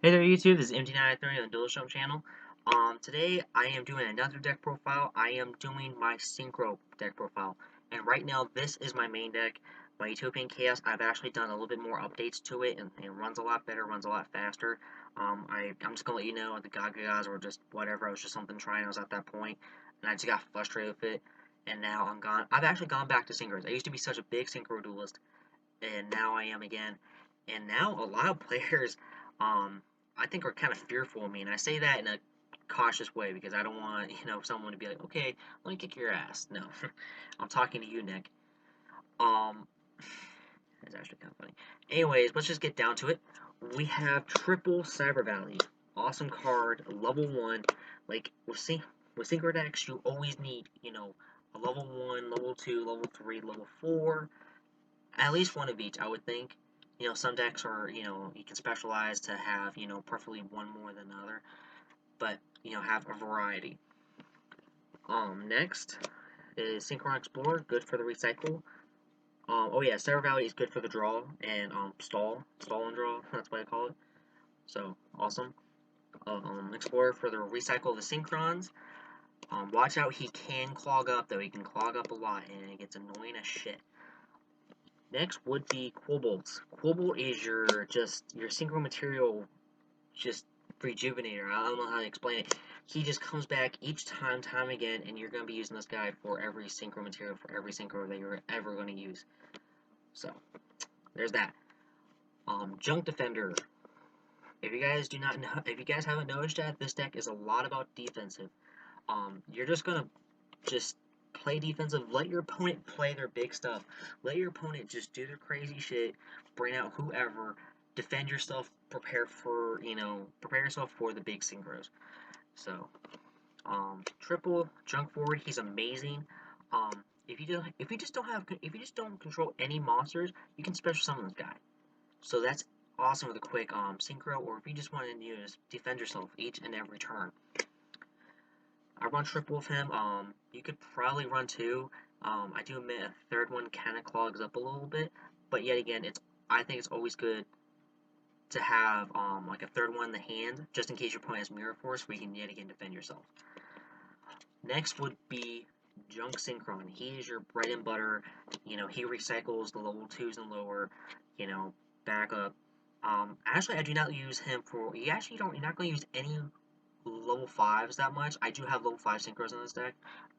Hey there YouTube, this is MT930 on the Dual Jump channel. Today I am doing another deck profile. I am doing my Synchro deck profile. And right now this is my main deck, my Utopian Chaos. I've actually done a little bit more updates to it and it runs a lot better, runs a lot faster. I'm just gonna let you know the Gagas or just whatever, I was just something trying, I was at that point and I just got frustrated with it. And now I've actually gone back to Synchros. I used to be such a big Synchro duelist and now I am again. And now a lot of players, um, I think are kind of fearful of me, and I say that in a cautious way because I don't want someone to be like, okay, let me kick your ass. No, I'm talking to you, Nick. Um, it's actually kind of funny. Anyways, let's just get down to it. We have triple Cyber Valley, awesome card, level 1. Like with synchro decks, you always need a level 1, level 2, level 3, level 4, at least one of each, I would think. Some decks are, you can specialize to have, preferably one more than the other, but, have a variety. Next is Synchro Explorer, good for the recycle. Oh yeah, Cyber Valley is good for the draw and, stall and draw, that's what I call it. So, awesome. Explorer for the recycle of the Synchrons. Watch out, he can clog up, though. He can clog up a lot, and it gets annoying as shit. Next would be Quobolts. Quobolt is your synchro material just rejuvenator. I don't know how to explain it. He just comes back each time again, and you're gonna be using this guy for every synchro material for every synchro that you're ever gonna use. So there's that. Junk Defender. If you guys haven't noticed that, this deck is a lot about defensive. You're just gonna just play defensive. Let your opponent play their big stuff. Let your opponent just do their crazy shit. Bring out whoever. Defend yourself. Prepare yourself for the big synchros. So, triple junk forward. He's amazing. If you just don't control any monsters, you can special summon this guy. So that's awesome with a quick synchro. Or if you just want to just defend yourself each and every turn. I run triple with him. You could probably run two. I do admit a third one kind of clogs up a little bit, but yet again, I think it's always good to have like a third one in the hand, just in case your opponent has Mirror Force, where you can yet again defend yourself. Next would be Junk Synchron. He is your bread and butter. He recycles the level 2s and lower. Backup. Actually, I do not use him for. You're not going to use any level 5s that much. I do have level 5 synchros in this deck,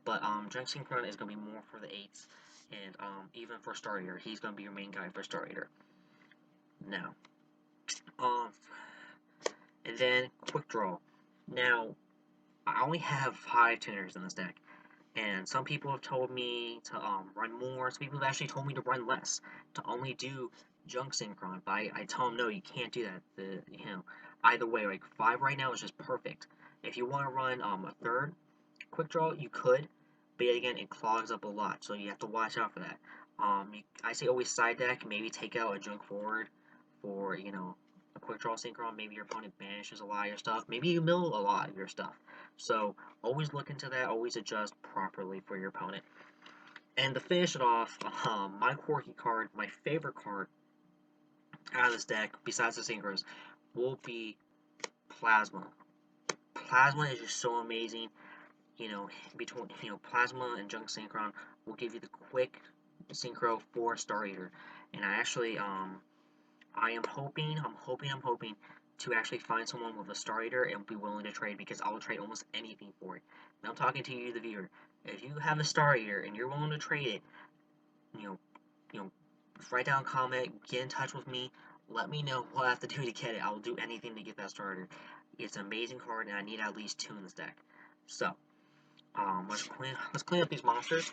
but Junk Synchron is going to be more for the 8s, and even for Star Eater, he's going to be your main guy for Star Eater. Now, and then Quick Draw. Now, I only have 5 tuners in this deck, and some people have told me to run more. Some people have actually told me to run less, to only do Junk Synchron, but I tell them no, you can't do that. Either way, like 5 right now is just perfect. If you want to run a third quick draw, you could, but yet again, it clogs up a lot, so you have to watch out for that. I say always side deck, maybe take out a junk forward for a quick draw synchron. Maybe your opponent banishes a lot of your stuff. Maybe you mill a lot of your stuff. So always look into that. Always adjust properly for your opponent. And to finish it off, my quirky card, my favorite card out of this deck, besides the synchros, will be Plasma. Plasma is just so amazing. Between Plasma and Junk Synchron will give you the quick synchro for Star Eater. And I am hoping to actually find someone with a Star Eater and be willing to trade, because I will trade almost anything for it. And I'm talking to you, the viewer. If you have a Star Eater and you're willing to trade it, you know, you know, write down a comment, get in touch with me, let me know what I have to do to get it. I will do anything to get that starter. It's an amazing card, and I need at least 2 in this deck. So, let's clean up these monsters.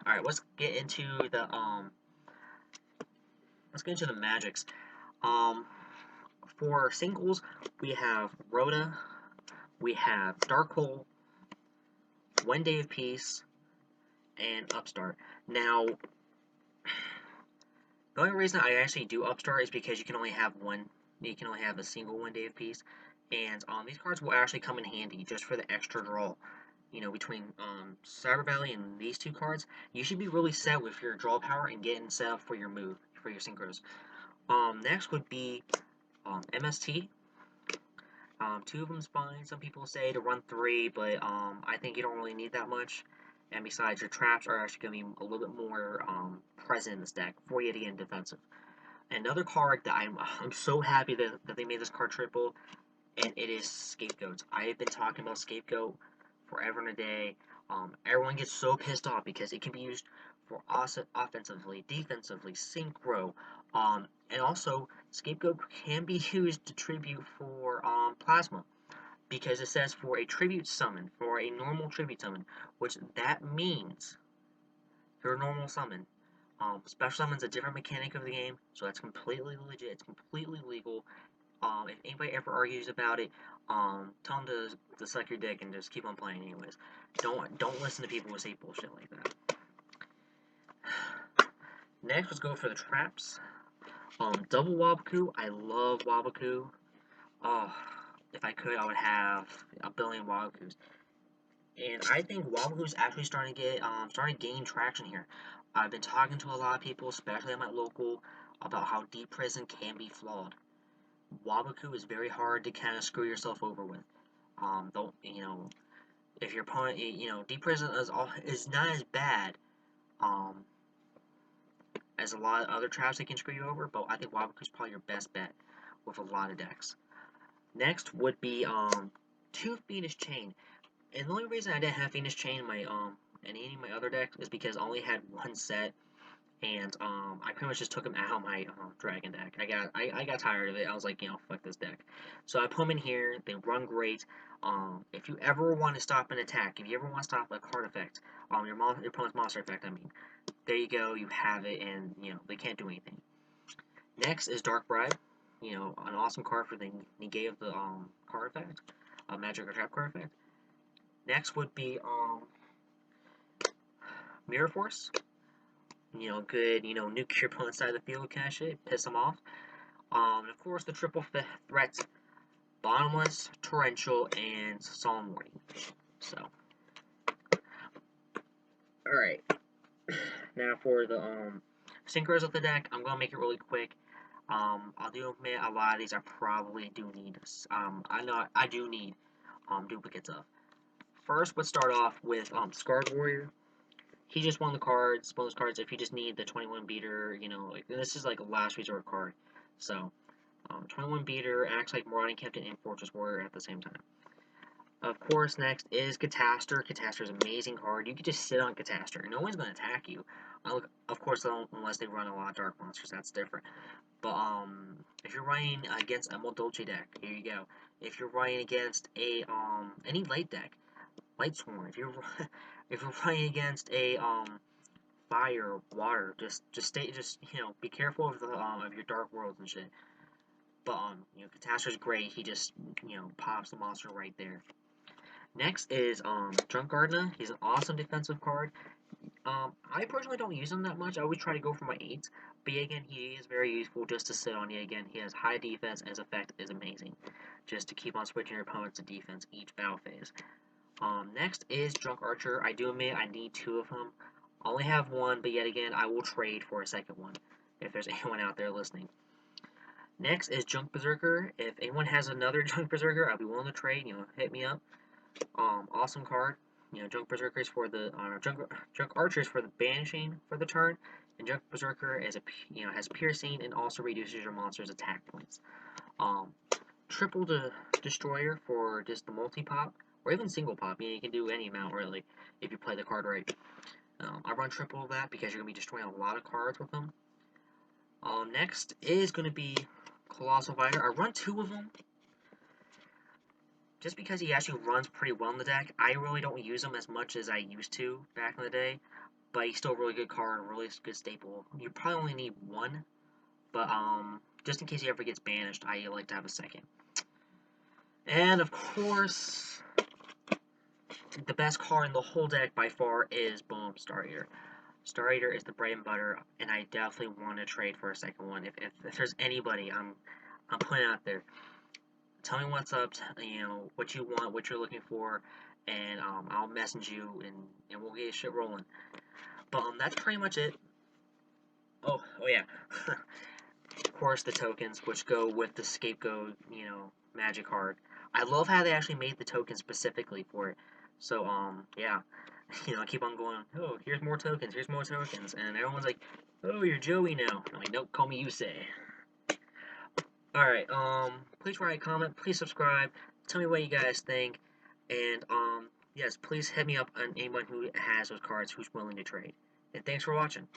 All right, let's get into the magics. For singles, we have Rhoda, we have Darkhold, One Day of Peace, and Upstart. Now, the only reason I actually do Upstart is because you can only have a single One Day of Peace, and these cards will actually come in handy just for the extra draw. Between Cyber Valley and these 2 cards, you should be really set with your draw power and getting set up for your move, for your synchros. Next would be MST. 2 of them's fine. Some people say to run 3, but I think you don't really need that much. And besides, your traps are actually going to be a little bit more present in this deck for you to get in defensive. Another card that I'm so happy that they made this card triple, and it is Scapegoats. I have been talking about Scapegoat forever and a day. Everyone gets so pissed off because it can be used for offensively, defensively, synchro, and also Scapegoat can be used to tribute for plasma because it says for a tribute summon, for a normal tribute summon, which that means your normal summon. Special summon's a different mechanic of the game, so that's completely legit. It's completely legal. If anybody ever argues about it, tell them to suck your dick and just keep on playing anyways. Don't listen to people who say bullshit like that. Next, let's go for the traps. Double Waboku. I love Waboku. Oh, if I could, I would have a billion Wabokus. And I think Waboku's actually starting to gain traction here. I've been talking to a lot of people, especially at my local, about how Deep Prison can be flawed. Waboku is very hard to kind of screw yourself over with. Don't if your opponent, Deep Prison is not as bad, as a lot of other traps that can screw you over, but I think Waboku is probably your best bet with a lot of decks. Next would be 2 Phoenix Chain, and the only reason I didn't have Phoenix Chain in my in any of my other decks is because I only had 1 set. And I pretty much just took him out of my dragon deck. I got tired of it. I was like, fuck this deck. So I put them in here. They run great. If you ever want to stop an attack, if you ever want to stop a card effect, your opponent's monster effect, I mean, there you go. You have it, and they can't do anything. Next is Dark Bribe. An awesome card for the negate of the card effect, magic or trap card effect. Next would be Mirror Force. Good, nuke your opponent's side of the field kind of shit, piss them off. And of course, the triple threats, Bottomless, Torrential, and Solemn Warning. So, alright. Now for the synchros of the deck, I'm going to make it really quick. I do admit a lot of these I probably do need, I do need duplicates of. First, let's start off with Scarred Warrior. He just won the cards, bonus cards, if you just need the 21 beater, this is like a last resort card. So, 21 beater acts like Marauding Captain and Fortress Warrior at the same time. Of course, next is Catastor. Catastor is an amazing card. You can just sit on Catastor. No one's going to attack you. Of course, unless they run a lot of Dark Monsters, that's different. But, if you're running against a Moldoche deck, here you go. If you're running against a, any light deck, Light Sworn, if you're running against a, fire, water, just be careful of the, of your Dark Worlds and shit. But, Catastro's great, he just, pops the monster right there. Next is, Drunk Gardener. He's an awesome defensive card. I personally don't use him that much. I always try to go for my 8s. But again, he is very useful just to sit on you. Again, he has high defense, and his effect is amazing. Just to keep on switching your opponents to defense each battle phase. Next is Drunk Archer. I do admit I need 2 of them. I only have 1, but yet again, I will trade for a second one. If there's anyone out there listening. Next is Junk Berserker. If anyone has another Junk Berserker, I'll be willing to trade. Hit me up. Awesome card. Junk Berserker is for the Junk Archer is for the banishing for the turn, and Junk Berserker is has piercing and also reduces your monster's attack points. Triple Destroyer for just the multi pop or even single pop. You can do any amount really if you play the card right. I run triple of that because you're gonna be destroying a lot of cards with them. Next is gonna be Colossal Fighter. I run 2 of them. Just because he actually runs pretty well in the deck, I really don't use him as much as I used to back in the day. But he's still a really good card, a really good staple. You probably only need 1, but just in case he ever gets banished, I like to have a second. And of course, the best card in the whole deck by far is boom, Star Eater. Star Eater is the bread and butter, and I definitely want to trade for a second one. If there's anybody, I'm putting out there. Tell me what's up, what you want, what you're looking for, and I'll message you, and we'll get shit rolling. But that's pretty much it. Oh yeah. of course, the tokens, which go with the scapegoat, magic card. I love how they actually made the tokens specifically for it. So, yeah. I keep on going, oh, here's more tokens. And everyone's like, oh, you're Joey now. I'm like, nope, call me Yusei. Alright, please write a comment, please subscribe, tell me what you guys think, and, yes, please hit me up on anyone who has those cards who's willing to trade. And thanks for watching.